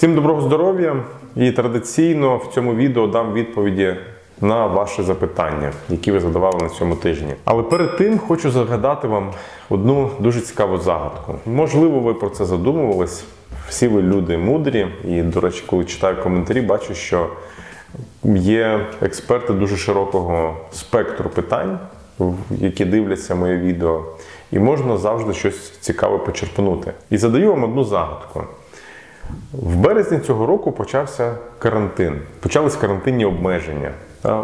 Всім доброго здоров'я і традиційно в цьому відео дам відповіді на ваші запитання, які ви задавали на цьому тижні. Але перед тим хочу загадати вам одну дуже цікаву загадку. Можливо, ви про це задумувались. Всі ви люди мудрі і, до речі, коли читаю коментарі, бачу, що є експерти дуже широкого спектру питань, які дивляться моє відео, і можна завжди щось цікаве почерпнути. І задаю вам одну загадку. В березні цього року почався карантин. Почались карантинні обмеження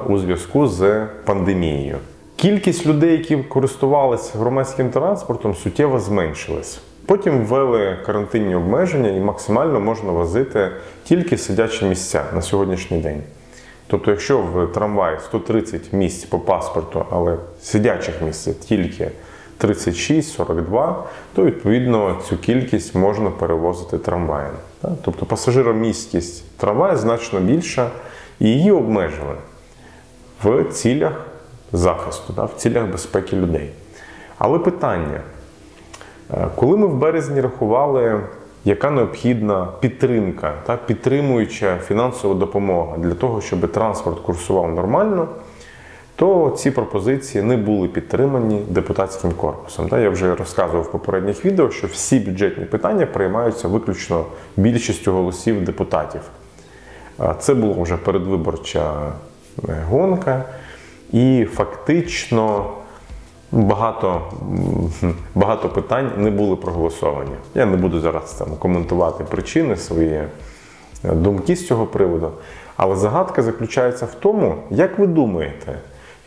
у зв'язку з пандемією. Кількість людей, які користувалися громадським транспортом, суттєво зменшилась. Потім ввели карантинні обмеження і максимально можна возити тільки сидячі місця на сьогоднішній день. Тобто, якщо в трамваї 130 місць по паспорту, але сидячих місць тільки 36-42, то відповідно цю кількість можна перевозити трамваєм. Тобто пасажиромісткість трамваю значно більша і її обмежили в цілях захисту, в цілях безпеки людей. Але питання, коли ми в березні рахували, яка необхідна підтримка, підтримуюча фінансова допомога для того, щоб транспорт курсував нормально, то ці пропозиції не були підтримані депутатським корпусом. Я вже розказував в попередніх відео, що всі бюджетні питання приймаються виключно більшістю голосів депутатів. Це була вже передвиборча гонка, і фактично багато питань не були проголосовані. Я не буду зараз коментувати причини, свої думки з цього приводу, але загадка заключається в тому, як ви думаєте,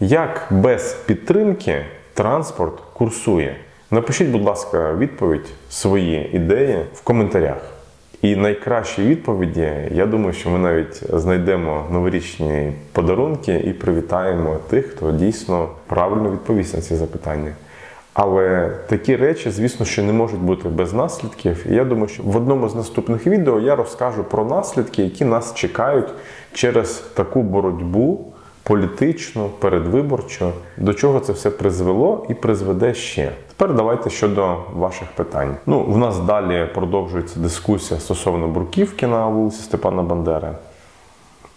як без підтримки транспорт курсує? Напишіть, будь ласка, відповідь, свої ідеї в коментарях. І найкращі відповіді, я думаю, що ми навіть знайдемо новорічні подарунки і привітаємо тих, хто дійсно правильно відповість на ці запитання. Але такі речі, звісно, що не можуть бути без наслідків. І я думаю, що в одному з наступних відео я розкажу про наслідки, які нас чекають через таку боротьбу політичну, передвиборчу, до чого це все призвело і призведе ще. Тепер давайте щодо ваших питань. В нас далі продовжується дискусія стосовно бруківки на вулиці Степана Бандери.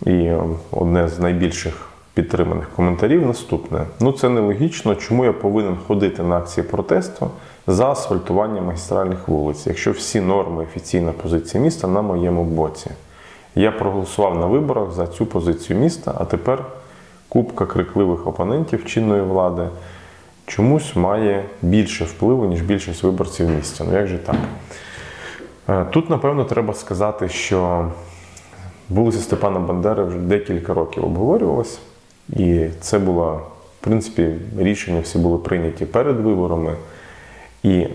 І одне з найбільших підтриманих коментарів наступне. Це нелогічно, чому я повинен ходити на акції протесту за асфальтування магістральних вулиць, якщо всі норми, офіційна позиція міста на моєму боці. Я проголосував на виборах за цю позицію міста, а тепер купка крикливих опонентів чинної влади чомусь має більше впливу, ніж більшість виборців міста. Як же так? Тут, напевно, треба сказати, що вулиця Степана Бандери вже декілька років обговорювалася. І це було, в принципі, рішення всі були прийняті перед виборами. І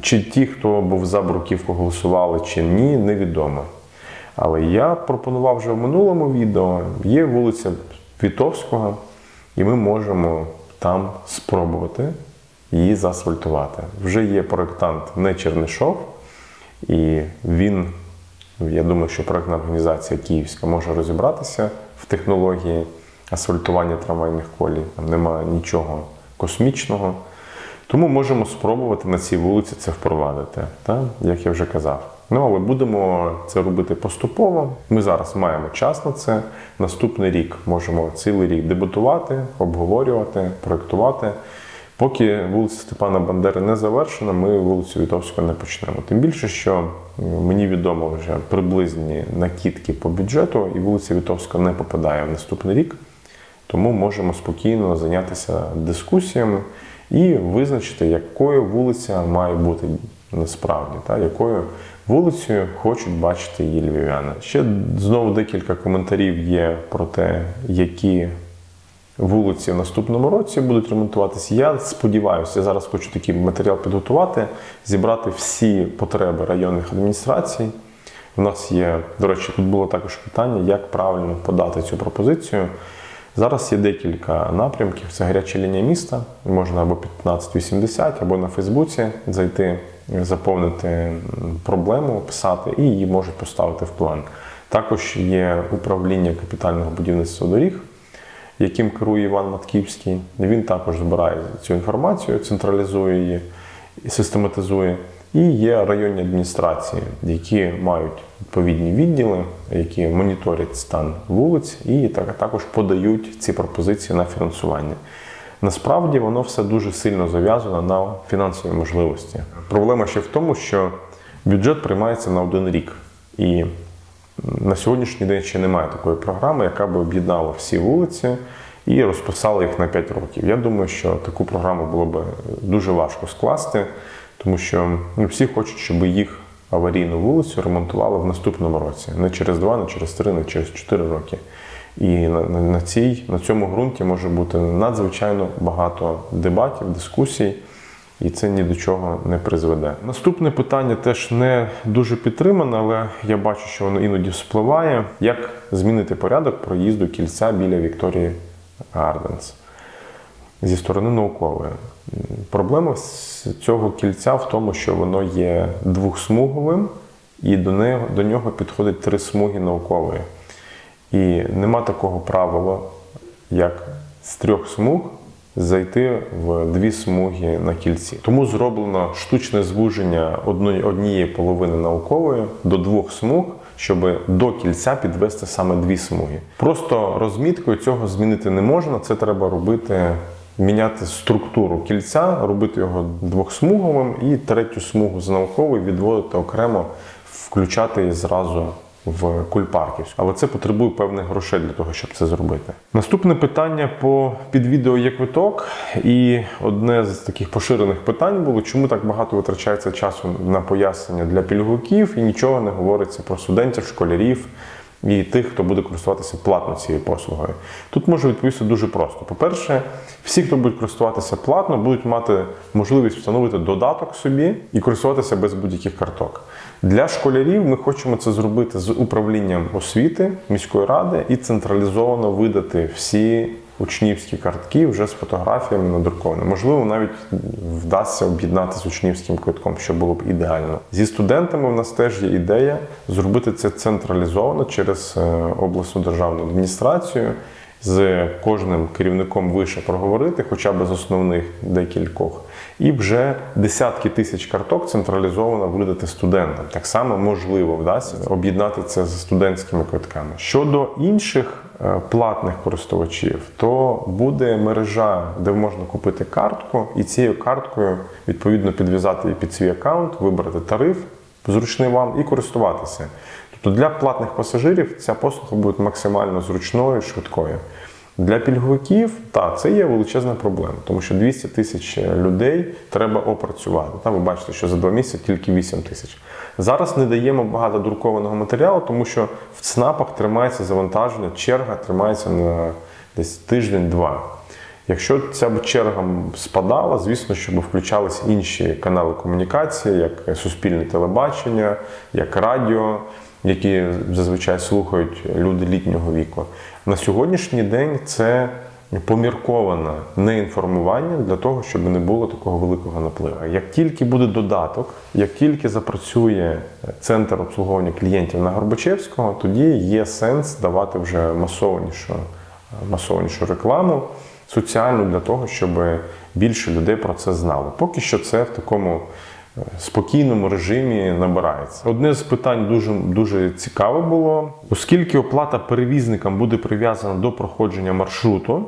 чи ті, хто був за бруківку, голосували чи ні, невідомо. Але я пропонував вже в минулому відео, є вулиця Вітовського, і ми можемо там спробувати її заасфальтувати. Вже є проєктант не Чернишов, і він, я думаю, що проєктна організація київська може розібратися в технології асфальтування трамвайних колій. Там немає нічого космічного. Тому можемо спробувати на цій вулиці це впровадити, як я вже казав. Але будемо це робити поступово. Ми зараз маємо час на це. Наступний рік можемо цілий рік дебатувати, обговорювати, проєктувати. Поки вулиця Степана Бандери не завершена, ми вулицю Вітовського не почнемо. Тим більше, що мені відомо вже приблизні накидки по бюджету, і вулиця Вітовського не попадає в наступний рік. Тому можемо спокійно зайнятися дискусіями і визначити, якою вулиця має бути насправді, якою вулицею хочуть бачити її львів'яни. Ще знову декілька коментарів є про те, які вулиці в наступному році будуть ремонтуватися. Я сподіваюся, я зараз хочу такий матеріал підготувати, зібрати всі потреби районних адміністрацій. У нас є, до речі, тут було також питання, як правильно подати цю пропозицію. Зараз є декілька напрямків. Це гаряча лінія міста. Можна або 1580, або на Фейсбуці зайти, заповнити проблему, описати, і її можуть поставити в план. Також є управління капітального будівництва доріг, яким керує Іван Матківський. Він також збирає цю інформацію, централізує її і систематизує. І є районні адміністрації, які мають відповідні відділи, які моніторять стан вулиць і також подають ці пропозиції на фінансування. Насправді воно все дуже сильно зав'язано на фінансові можливості. Проблема ще в тому, що бюджет приймається на 1 рік. І на сьогоднішній день ще немає такої програми, яка би об'єднала всі вулиці і розписала їх на 5 років. Я думаю, що таку програму було б дуже важко скласти, тому що всі хочуть, щоб їх аварійну вулицю ремонтували в наступному році. Не через 2, не через 3, не через 4 роки. І на цьому ґрунті може бути надзвичайно багато дебатів, дискусій, і це ні до чого не призведе. Наступне питання теж не дуже підтримане, але я бачу, що воно іноді вспливає. Як змінити порядок проїзду кільця біля Вікторії Гарденс зі сторони Наукової? Проблема з цього кільця в тому, що воно є двохсмуговим, і до нього підходить 3 смуги Наукової. І нема такого правила, як з 3 смуг зайти в 2 смуги на кільці. Тому зроблено штучне звуження однієї половини Наукової до 2 смуг, щоб до кільця підвести саме 2 смуги. Просто розміткою цього змінити не можна, це треба робити, міняти структуру кільця, робити його двохсмуговим і 3 смугу з Наукової відводити окремо, включати її зразу в Кульпарківську. Але це потребує певних грошей для того, щоб це зробити. Наступне питання під відео є квиток. І одне з таких поширених питань було, чому так багато витрачається часу на пояснення для пільговиків і нічого не говориться про студентів, школярів і тих, хто буде користуватися платно цією послугою. Тут можу відповісти дуже просто. По-перше, всі, хто будуть користуватися платно, будуть мати можливість встановити додаток собі і користуватися без будь-яких карток. Для школярів ми хочемо це зробити з управлінням освіти міської ради і централізовано видати всі учнівські картки вже з фотографіями надрукованими. Можливо, навіть вдасться об'єднати з учнівським квитком, що було б ідеально. Зі студентами в нас теж є ідея зробити це централізовано через обласну державну адміністрацію, з кожним керівником вище проговорити, хоча б з основних декількох, і вже десятки тисяч карток централізовано видати студентам. Так само можливо вдасться об'єднати це з студентськими квитками. Щодо інших платних користувачів, то буде мережа, де можна купити картку, і цією карткою відповідно підв'язати її під свій аккаунт, вибрати тариф, зручний вам, і користуватися. Тобто для платних пасажирів ця послуга буде максимально зручною і швидкою. Для пільговиків, так, це є величезна проблема, тому що 200 тисяч людей треба опрацювати. Там ви бачите, що за 2 місяці тільки 8 тисяч. Зараз не даємо багато друкованого матеріалу, тому що в ЦНАПах тримається завантаження, черга тримається на десь тиждень-два. Якщо ця черга спадала, звісно, щоб включалися інші канали комунікації, як суспільне телебачення, як радіо, які зазвичай слухають люди літнього віку. На сьогоднішній день це помірковане неінформування для того, щоб не було такого великого напливу. Як тільки буде додаток, як тільки запрацює центр обслуговування клієнтів на Горбачевського, тоді є сенс давати вже масованішу рекламу соціальну для того, щоб більше людей про це знало. Поки що це в такому спокійному режимі набирається. Одне з питань дуже цікаве було. Оскільки оплата перевізникам буде прив'язана до проходження маршруту,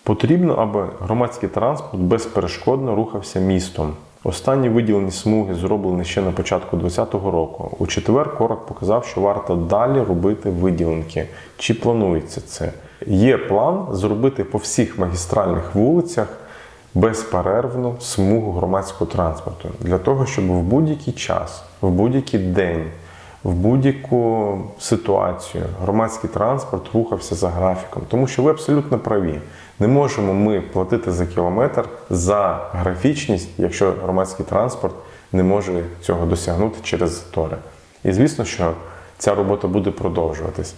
потрібно, аби громадський транспорт безперешкодно рухався містом. Останні виділені смуги зроблені ще на початку 2020 року. У четвер Корок показав, що варто далі робити виділенки. Чи планується це? Є план зробити по всіх магістральних вулицях безперервну смугу громадського транспорту. Для того, щоб в будь-який час, в будь-який день, в будь-яку ситуацію громадський транспорт рухався за графіком. Тому що ви абсолютно праві. Не можемо ми платити за кілометр за графічність, якщо громадський транспорт не може цього досягнути через затори. І звісно, що ця робота буде продовжуватись.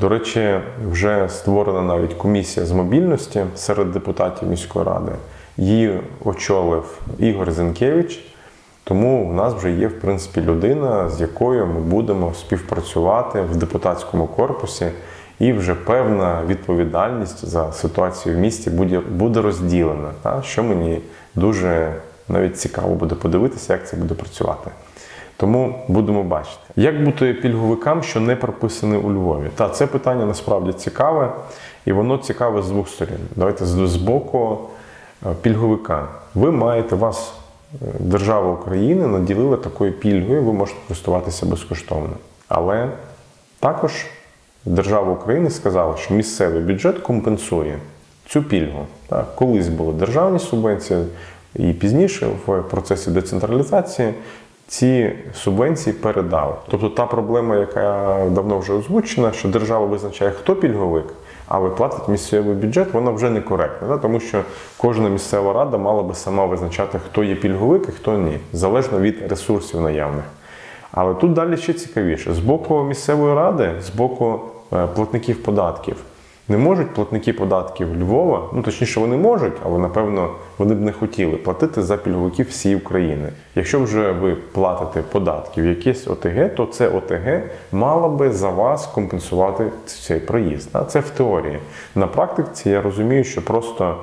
До речі, вже створена навіть комісія з мобільності серед депутатів міської ради. Її очолив Ігор Зінкевич, тому в нас вже є, в принципі, людина, з якою ми будемо співпрацювати в депутатському корпусі, і вже певна відповідальність за ситуацію в місті буде розділена, що мені дуже навіть цікаво буде подивитися, як це буде працювати. Тому будемо бачити. Як бути пільговикам, що не прописані у Львові? Це питання насправді цікаве, і воно цікаве з двох сторін. Давайте з боку пільговика. Вас держава України наділила такою пільгою, ви можете користуватися безкоштовно. Але також держава України сказала, що місцевий бюджет компенсує цю пільгу. Колись були державні субвенції, і пізніше в процесі децентралізації ці субвенції передали. Тобто та проблема, яка давно вже озвучена, що держава визначає, хто пільговик, але платить місцевий бюджет, вона вже некоректна, тому що кожна місцева рада мала би сама визначати, хто є пільговик і хто ні, залежно від ресурсів наявних. Але тут далі ще цікавіше. З боку місцевої ради, з боку платників податків, не можуть платники податків Львова, точніше вони можуть, але напевно вони б не хотіли платити за пільговиків всієї України. Якщо вже ви платите податки в якесь ОТГ, то це ОТГ мало би за вас компенсувати цей проїзд. Це в теорії. На практиці я розумію, що просто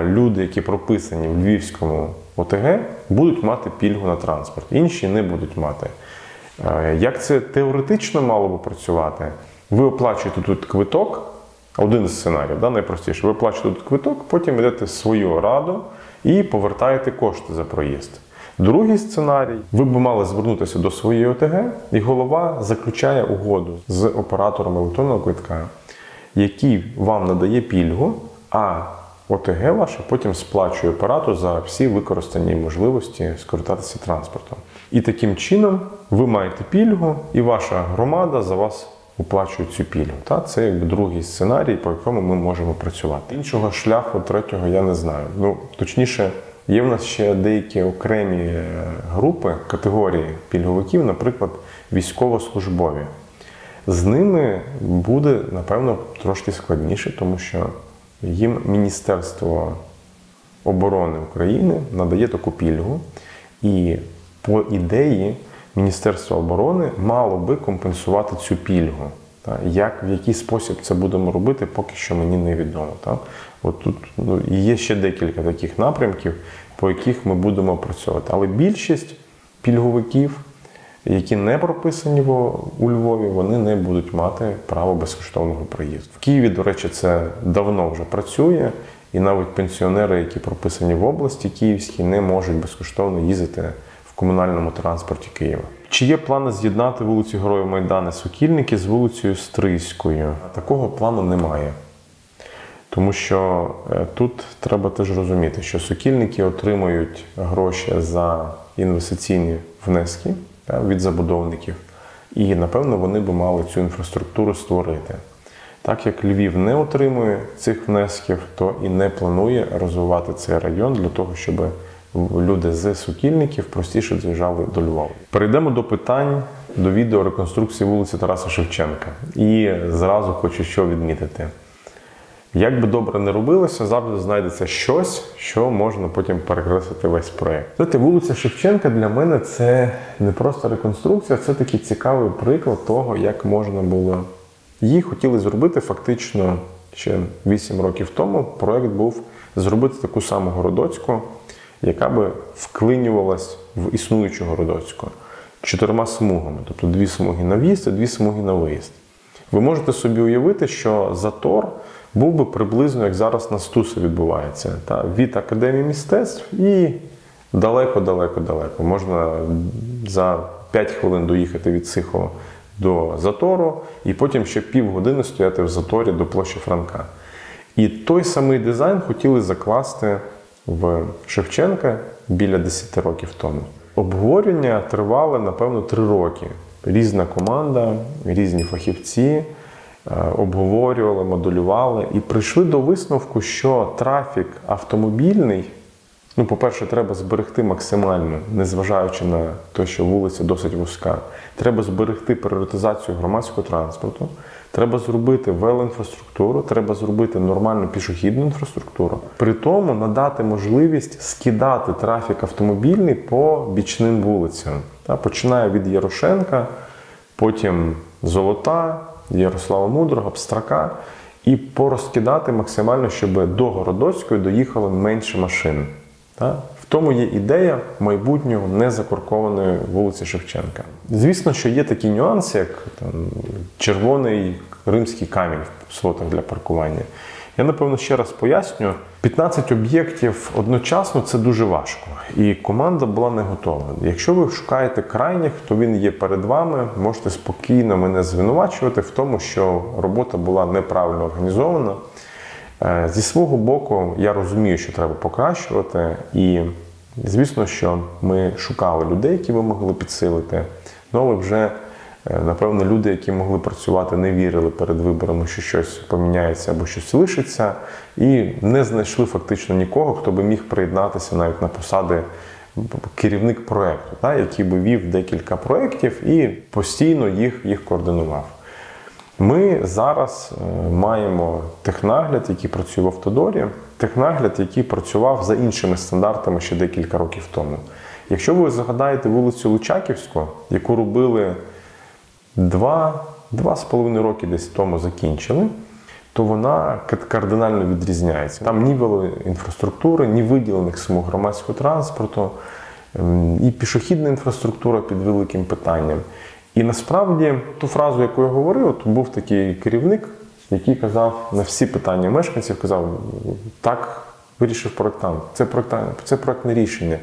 люди, які прописані в Львівському ОТГ, будуть мати пільгу на транспорт, інші не будуть мати. Як це теоретично мало би працювати? Ви оплачуєте тут квиток, один з сценаріїв, найпростіше. Ви оплачуєте тут квиток, потім йдете в свою раду і повертаєте кошти за проїзд. Другий сценарій. Ви б мали звернутися до своєї ОТГ, і голова заключає угоду з оператором електронного квитка, який вам надає пільгу, а ОТГ ваше потім сплачує оператору за всі використані можливості скористатися транспортом. І таким чином ви маєте пільгу, і ваша громада за вас оплачує цю пільгу. Це другий сценарій, по якому ми можемо працювати. Іншого шляху, третього, я не знаю. Точніше, є в нас ще деякі окремі групи, категорії пільговиків, наприклад, військовослужбові. З ними буде, напевно, трошки складніше, тому що їм Міністерство оборони України надає таку пільгу, і по ідеї Міністерство оборони мало би компенсувати цю пільгу. В який спосіб це будемо робити, поки що мені невідомо. От тут є ще декілька таких напрямків, по яких ми будемо працювати. Але більшість пільговиків, які не прописані у Львові, вони не будуть мати право безкоштовного проїзду. В Києві, до речі, це давно вже працює, і навіть пенсіонери, які прописані в області київській, не можуть безкоштовно їздити в комунальному транспорті Києва. Чи є плани з'єднати вулицю Героїв Майдану Сокільники з вулицею Стрийською? Такого плану немає. Тому що тут треба теж розуміти, що Сокільники отримують гроші за інвестиційні внески від забудовників. І, напевно, вони би мали цю інфраструктуру створити. Так як Львів не отримує цих внесків, то і не планує розвивати цей район для того, щоб люди з Сокільників простіше з'їжджали до Львова. Перейдемо до питань, до відео реконструкції вулиці Тараса Шевченка. І зразу хочу що відмітити. Як би добре не робилося, завжди знайдеться щось, що можна потім перекреслити весь проєкт. Знаєте, вулиця Шевченка для мене це не просто реконструкція, це такий цікавий приклад того, як можна було. Її хотіли зробити фактично ще 8 років тому. Проєкт був зробити таку саму Городоцьку, яка би вклинювалась в існуючу Городоцьку 4 смугами, тобто 2 смуги на в'їзд і 2 смуги на виїзд. Ви можете собі уявити, що затор був би приблизно, як зараз на Стуса відбувається, від Академії мистецтв і далеко-далеко-далеко. Можна за 5 хвилин доїхати від Сихова до затору і потім ще півгодини стояти в заторі до площі Франка. І той самий дизайн хотіли закласти в Шевченка біля 10 років тому. Обговорення тривали, напевно, 3 роки. Різна команда, різні фахівці обговорювали, моделювали і прийшли до висновку, що трафік автомобільний, по-перше, треба зберегти максимально, незважаючи на те, що вулиця досить вузька. Треба зберегти пріоритизацію громадського транспорту, треба зробити велоінфраструктуру, треба зробити нормальну пішохідну інфраструктуру. При тому надати можливість скидати трафік автомобільний по бічним вулицям. Починає від Ярошенка, потім Золота, Ярослава Мудрого, Пстрака. І порозкидати максимально, щоб до Городоцької доїхало менше машин. В тому є ідея майбутнього незакоркованої вулиці Шевченка. Звісно, що є такі нюанси, як там, червоний римський камінь в слотах для паркування. Я, напевно, ще раз поясню. 15 об'єктів одночасно – це дуже важко. І команда була не готова. Якщо ви шукаєте крайніх, то він є перед вами. Можете спокійно мене звинувачувати в тому, що робота була неправильно організована. Зі свого боку, я розумію, що треба покращувати. І, звісно, що ми шукали людей, які ви могли підсилити. Але вже, напевно, люди, які могли працювати, не вірили перед виборами, що щось поміняється або щось лишиться. І не знайшли фактично нікого, хто би міг приєднатися навіть на посади керівник проєкту, який би вів декілька проєктів і постійно їх координував. Ми зараз маємо технагляд, який працює в Автодорі, технагляд, який працював за іншими стандартами ще декілька років тому. Якщо ви згадаєте вулицю Личаківську, яку робили 2,5 роки десь тому закінчили, то вона кардинально відрізняється. Там ні велоінфраструктури, ні виділених смуг громадського транспорту, і пішохідна інфраструктура під великим питанням. І насправді, ту фразу, яку я говорив, то був такий керівник, який казав на всі питання мешканців, казав, так вирішив проєктант, це проєктне рішення,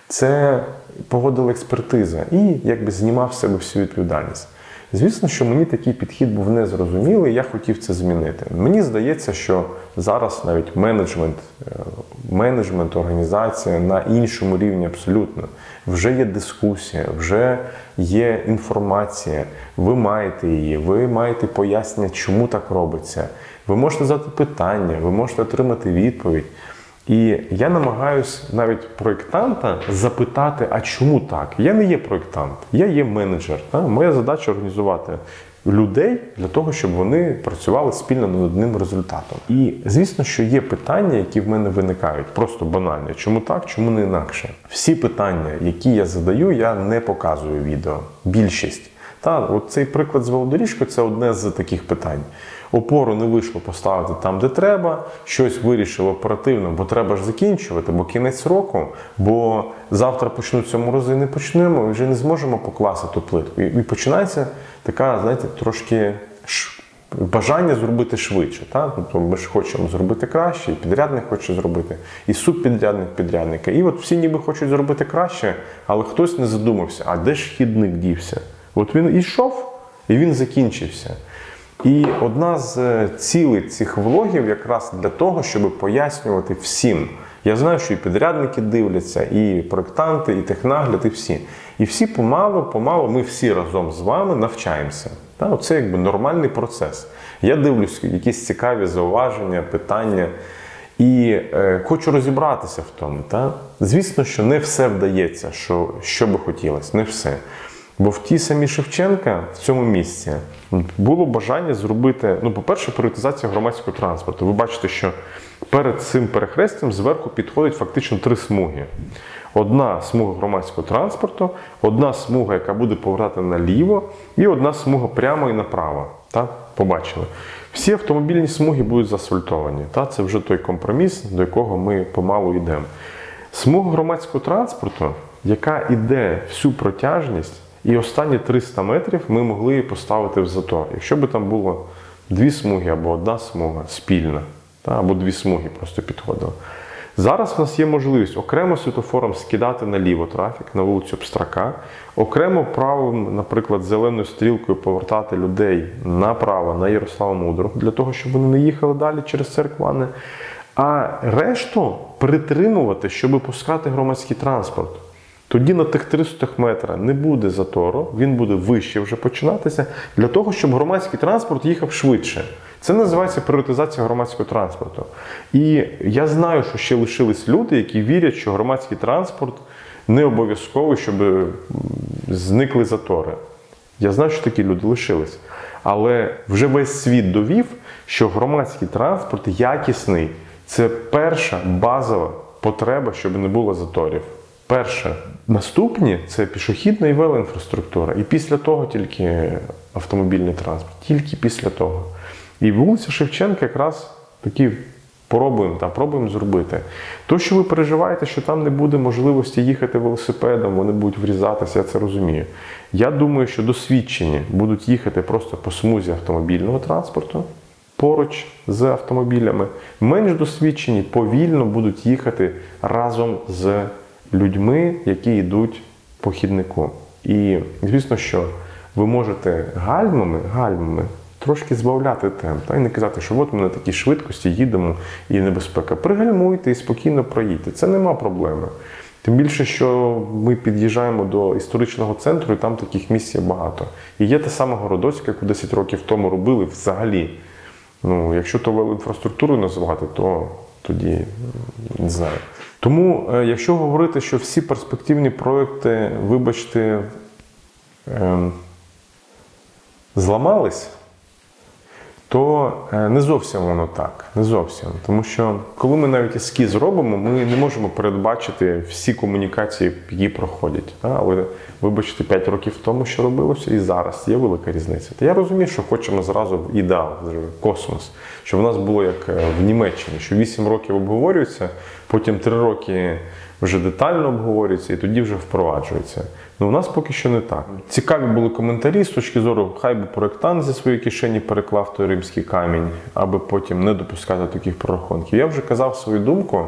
це погодила експертиза і якби знімав з себе всю відповідальність. Звісно, що мені такий підхід був незрозумілий, я хотів це змінити. Мені здається, що зараз навіть менеджмент, організація на іншому рівні абсолютно. Вже є дискусія, вже є інформація, ви маєте її, ви маєте пояснення, чому так робиться. Ви можете задати питання, ви можете отримати відповідь. І я намагаюся навіть проєктанта запитати, а чому так? Я не є проєктант, я є менеджер. Моя задача організувати людей для того, щоб вони працювали спільно над одним результатом. І, звісно, що є питання, які в мене виникають, просто банальні. Чому так, чому не інакше? Всі питання, які я задаю, я не показую відео. Більшість. От цей приклад з велодоріжкою – це одне з таких питань. Опору не вийшло поставити там, де треба, щось вирішив оперативно, бо треба ж закінчувати, бо кінець року, бо завтра почнуться морози і не почнемо, і вже не зможемо покласти ту плитку. І починається така, знаєте, трошки бажання зробити швидше. Тобто ми ж хочемо зробити краще, і підрядник хоче зробити, і субпідрядник підрядника. І от всі ніби хочуть зробити краще, але хтось не задумався, а де ж хідник дівся? От він йшов, і він закінчився. І одна з цілей цих влогів якраз для того, щоб пояснювати всім. Я знаю, що і підрядники дивляться, і проєктанти, і технагляд, і всі. І всі помалу, ми всі разом з вами навчаємося. Це якби нормальний процес. Я дивлюсь якісь цікаві зауваження, питання. І хочу розібратися в тому. Звісно, що не все вдається, що би хотілося, не все. Бо в тій самій Шевченка, в цьому місці, було бажання зробити, по-перше, пріоритезація громадського транспорту. Ви бачите, що перед цим перехрестям зверху підходить фактично 3 смуги. Одна смуга громадського транспорту, одна смуга, яка буде повертати наліво, і одна смуга прямо і направо. Побачили. Всі автомобільні смуги будуть заасфальтовані. Це вже той компроміс, до якого ми помалу йдемо. Смуга громадського транспорту, яка йде всю протяжність, і останні 300 метрів ми могли поставити в затор. Якщо б там було 2 смуги або 1 смуга спільна, або 2 смуги просто підходили. Зараз в нас є можливість окремо світлофором скидати наліво трафік, на вулицю Пстрака, окремо правим, наприклад, зеленою стрілкою повертати людей направо на Ярослава Мудрого, для того, щоб вони не їхали далі через Церкване, а решту притримувати, щоб пускати громадський транспорт. Тоді на тих 300 метрах не буде затору, він буде вище вже починатися, для того, щоб громадський транспорт їхав швидше. Це називається пріоритезація громадського транспорту. І я знаю, що ще лишились люди, які вірять, що громадський транспорт не обов'язковий, щоб зникли затори. Я знаю, що такі люди лишились. Але вже весь світ довів, що громадський транспорт якісний – це перша базова потреба, щоб не було заторів. Перше. Наступні – це пішохідна і велоінфраструктура. І після того тільки автомобільний транспорт. Тільки після того. І вулиця Шевченка якраз такий Пробуємо зробити. То, що ви переживаєте, що там не буде можливості їхати велосипедом, вони будуть врізатися, я це розумію. Я думаю, що досвідчені будуть їхати просто по смузі автомобільного транспорту, поруч з автомобілями. Менш досвідчені повільно будуть їхати разом з людьми, які йдуть по хіднику. І, звісно, що ви можете гальмами трошки збавляти темп, і не казати, що от ми на такій швидкості їдемо і небезпека. Пригальмуйте і спокійно проїдьте. Це нема проблеми. Тим більше, що ми під'їжджаємо до історичного центру, і там таких місць є багато. І є та сама Городоцька, яку 10 років тому робили взагалі. Якщо то велоінфраструктурою називати, то тоді не знаю. Тому, якщо говорити, що всі перспективні проекти, вибачте, зламались, то не зовсім воно так. Не зовсім. Тому що, коли ми навіть ескіз робимо, ми не можемо передбачити всі комунікації, які проходять. Але, вибачте, 5 років тому, що робилося, і зараз є велика різниця. Та я розумію, що хочемо зразу ідеал, космос. Що в нас було як в Німеччині, що 8 років обговорюється, потім 3 роки вже детально обговорюється і тоді вже впроваджується. У нас поки що не так. Цікаві були коментарі з точки зору, хай би проєктант зі своєї кишені переклав той римський камінь, аби потім не допускати таких прорахунків. Я вже казав свою думку,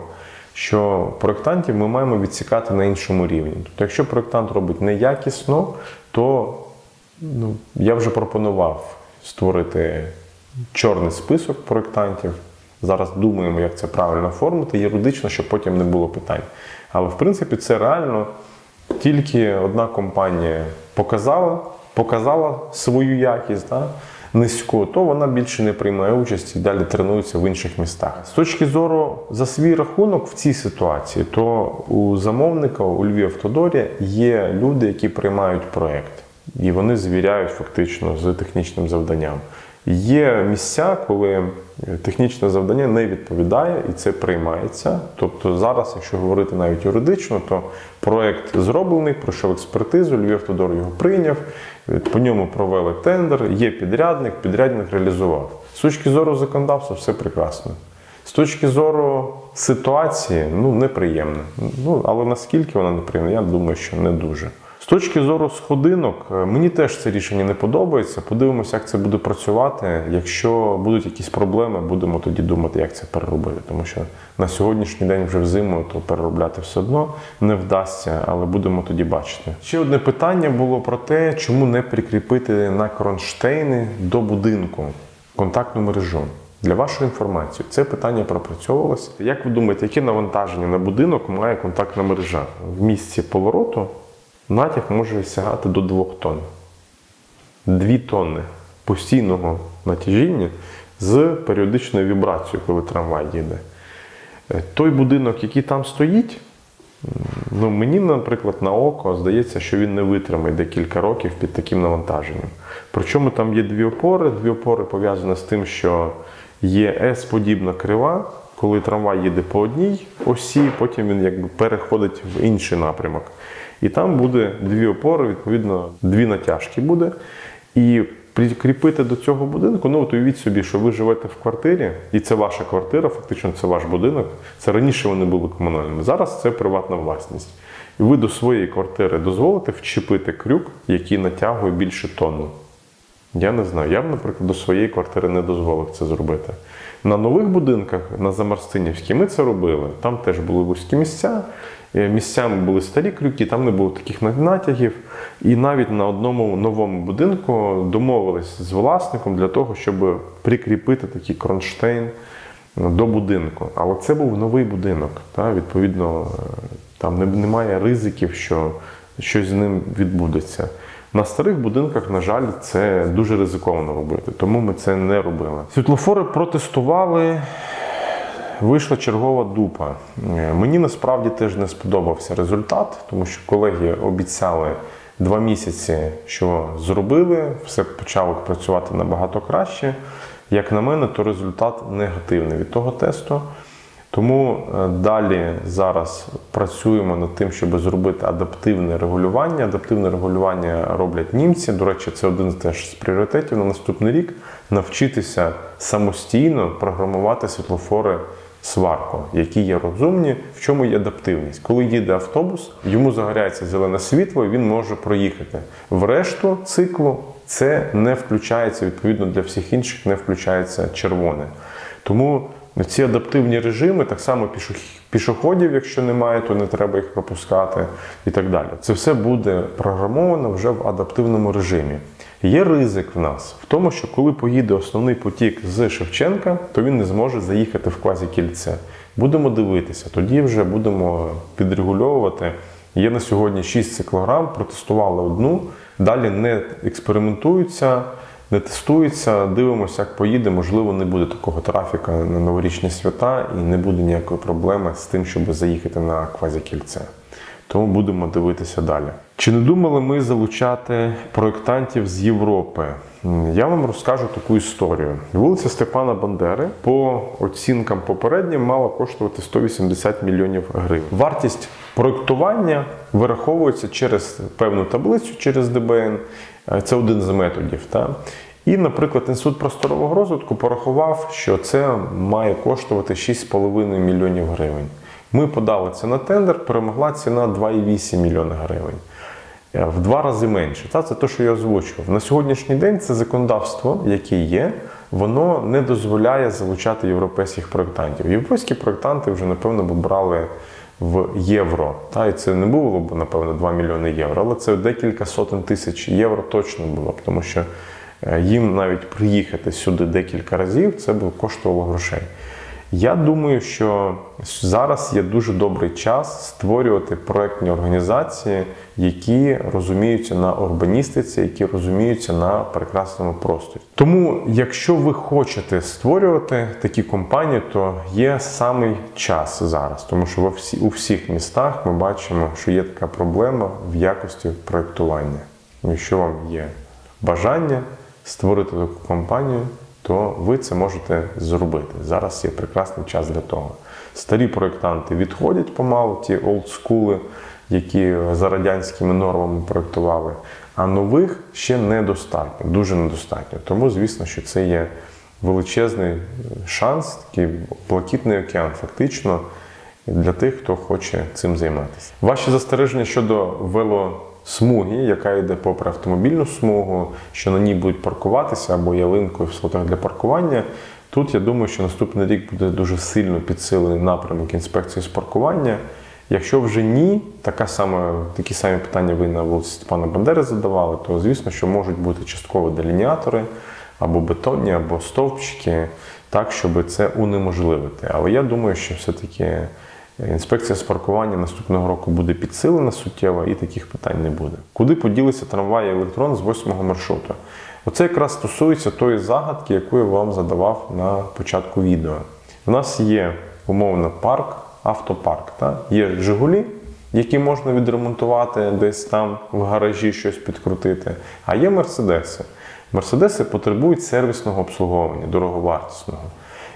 що проєктантів ми маємо відсікати на іншому рівні. Тобто, якщо проєктант робить неякісно, то я вже пропонував створити чорний список проєктантів. Зараз думаємо, як це правильно оформити юридично, щоб потім не було питань. Але, в принципі, це реально. Тільки одна компанія показала свою якість низьку, то вона більше не приймає участь і далі тренується в інших містах. З точки зору за свій рахунок в цій ситуації, то у замовника, у Львівавтодорі є люди, які приймають проєкт. І вони звіряють фактично з технічним завданням. Є місця, коли технічне завдання не відповідає і це приймається. Тобто зараз, якщо говорити навіть юридично, то проєкт зроблений, пройшов експертизу, Львівавтодор його прийняв, по ньому провели тендер, є підрядник реалізував. З точки зору законодавства все прекрасно. З точки зору ситуації, неприємно. Але наскільки вона неприємна, я думаю, що не дуже. З точки зору сходинок, мені теж це рішення не подобається. Подивимося, як це буде працювати. Якщо будуть якісь проблеми, будемо тоді думати, як це переробити. Тому що на сьогоднішній день вже взиму, то переробляти все одно не вдасться, але будемо тоді бачити. Ще одне питання було про те, чому не прикріпити на кронштейни до будинку контактну мережу. Для вашої інформації, це питання пропрацьовувалося. Як ви думаєте, яке навантаження на будинок має контактна мережа? В місці повороту натяг може сягати до 2 тонн. 2 тонни постійного натяжіння з періодичною вібрацією, коли трамвай їде. Той будинок, який там стоїть, мені, наприклад, на око здається, що він не витримає декілька років під таким навантаженням. Причому там є 2 опори. 2 опори пов'язані з тим, що є S-подібна крива, коли трамвай їде по одній осі, потім він переходить в інший напрямок. І там буде 2 опори, відповідно, 2 натяжки буде. І прикріпити до цього будинку, уявіть собі, що ви живете в квартирі, і це ваша квартира, фактично це ваш будинок. Це раніше вони були комунальними, зараз це приватна власність. І ви до своєї квартири дозволите вчепити крюк, який натягує більше тонну. Я не знаю, я б, наприклад, до своєї квартири не дозволив це зробити. На нових будинках, на Замарстинівській, ми це робили. Там теж були вузькі місця, місцями були старі крюки, там не було таких натягів. І навіть на одному новому будинку домовились з власником для того, щоб прикріпити такий кронштейн до будинку. Але це був новий будинок. Відповідно, там немає ризиків, що щось з ним відбудеться. На старих будинках, на жаль, це дуже ризиковано робити, тому ми це не робили. Світлофори протестували, вийшла чергова дупа. Мені насправді теж не сподобався результат, тому що колеги обіцяли 2 місяці, що зробили, все почало працювати набагато краще. Як на мене, то результат негативний від того тесту. Тому далі зараз працюємо над тим, щоб зробити адаптивне регулювання. Адаптивне регулювання роблять німці. До речі, це один теж з пріоритетів на наступний рік – навчитися самостійно програмувати світлофори сварку, які є розумні, в чому є адаптивність. Коли їде автобус, йому загоряється зелене світло і він може проїхати. В решту циклу це не включається, відповідно для всіх інших не включається червоне. Тому ці адаптивні режими, так само пішоходів, якщо немає, то не треба їх пропускати і так далі. Це все буде програмовано вже в адаптивному режимі. Є ризик в нас в тому, що коли поїде основний потік з Шевченка, то він не зможе заїхати в квазікільце. Будемо дивитися, тоді вже будемо підрегульовувати. Є на сьогодні 6 циклограм, протестували одну, далі не експериментуються, не тестується, дивимося, як поїде, можливо, не буде такого трафіка на новорічні свята і не буде ніякої проблеми з тим, щоб заїхати на квазікільце. Тому будемо дивитися далі. Чи не думали ми залучати проєктантів з Європи? Я вам розкажу таку історію. Вулиця Степана Бандери, по оцінкам попереднім, мала коштувати 180 мільйонів гривень. Вартість проєктування вираховується через певну таблицю, через ДБН. Це один з методів. І, наприклад, Інститут просторового розвитку порахував, що це має коштувати 6,5 мільйонів гривень. Ми подали це на тендер, перемогла ціна 2,8 мільйона гривень. В 2 рази менше. Це те, що я озвучував. На сьогоднішній день це законодавство, яке є, воно не дозволяє залучати європейських проєктантів. Європейські проєктанти вже, напевно, б брали в євро. І це не було б, напевно, 2 мільйони євро, але це декілька сотень тисяч євро точно було б, тому що їм навіть приїхати сюди декілька разів, це б коштувало грошей. Я думаю, що зараз є дуже добрий час створювати проєктні організації, які розуміються на урбаністиці, які розуміються на прекрасному просторі. Тому, якщо ви хочете створювати такі компанії, то є самий час зараз. Тому що у всіх містах ми бачимо, що є така проблема в якості проєктування. Якщо вам є бажання створити таку компанію, то ви це можете зробити. Зараз є прекрасний час для того. Старі проєктанти відходять помалу, ті олдскули, які за радянськими нормами проєктували, а нових ще недостатньо, дуже недостатньо. Тому, звісно, що це є величезний шанс, такий блакитний океан, фактично, для тих, хто хоче цим займатися. Ваші застереження щодо велосмуги, яка йде попри автомобільну смугу, що на ній будуть паркуватися, або ялинкою в слотах для паркування. Тут, я думаю, що наступний рік буде дуже сильно підсилений напрямок інспекції з паркування. Якщо вже ні, такі самі питання ви на вулиці Степана Бандери задавали, то, звісно, що можуть бути частково делініатори, або бетонні, або стовпчики, так, щоб це унеможливити. Але я думаю, що все-таки інспекція з паркування наступного року буде підсилена суттєво і таких питань не буде. Куди поділися трамваї «Електрон» з 8-го маршруту? Оце якраз стосується тої загадки, яку я вам задавав на початку відео. У нас є, умовно, автопарк. Є «Жигулі», які можна відремонтувати десь там в гаражі, щось підкрутити, а є «Мерседеси». «Мерседеси» потребують сервісного обслуговування, дороговартісного.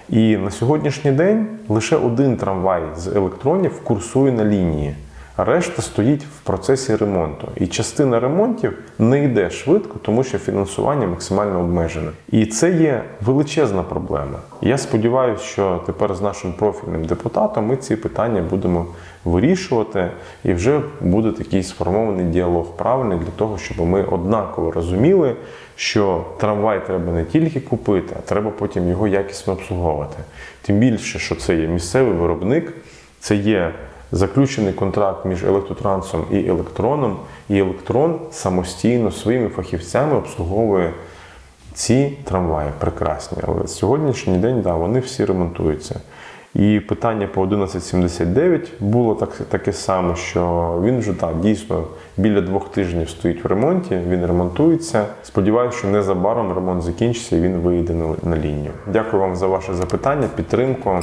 І на сьогоднішній день лише один трамвай з електронів курсує на лінії, а решта стоїть в процесі ремонту. І частина ремонтів не йде швидко, тому що фінансування максимально обмежене. І це є величезна проблема. Я сподіваюся, що тепер з нашим профільним депутатом ми ці питання будемо вирішувати, і вже буде такий сформований діалог правильний для того, щоб ми однаково розуміли, що трамвай треба не тільки купити, а треба потім його якісно обслуговувати. Тим більше, що це є місцевий виробник, це є заключений контракт між Електротрансом і Електроном, і Електрон самостійно своїми фахівцями обслуговує ці трамваї прекрасні. Але сьогоднішній день, вони всі ремонтуються. І питання по 1179 було таке саме, що він вже дійсно біля 2 тижнів стоїть в ремонті, він ремонтується. Сподіваюся, що незабаром ремонт закінчиться і він вийде на лінію. Дякую вам за ваше запитання, підтримку,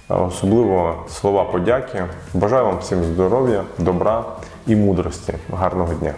особливо слова подяки. Бажаю вам всім здоров'я, добра і мудрості. Гарного дня!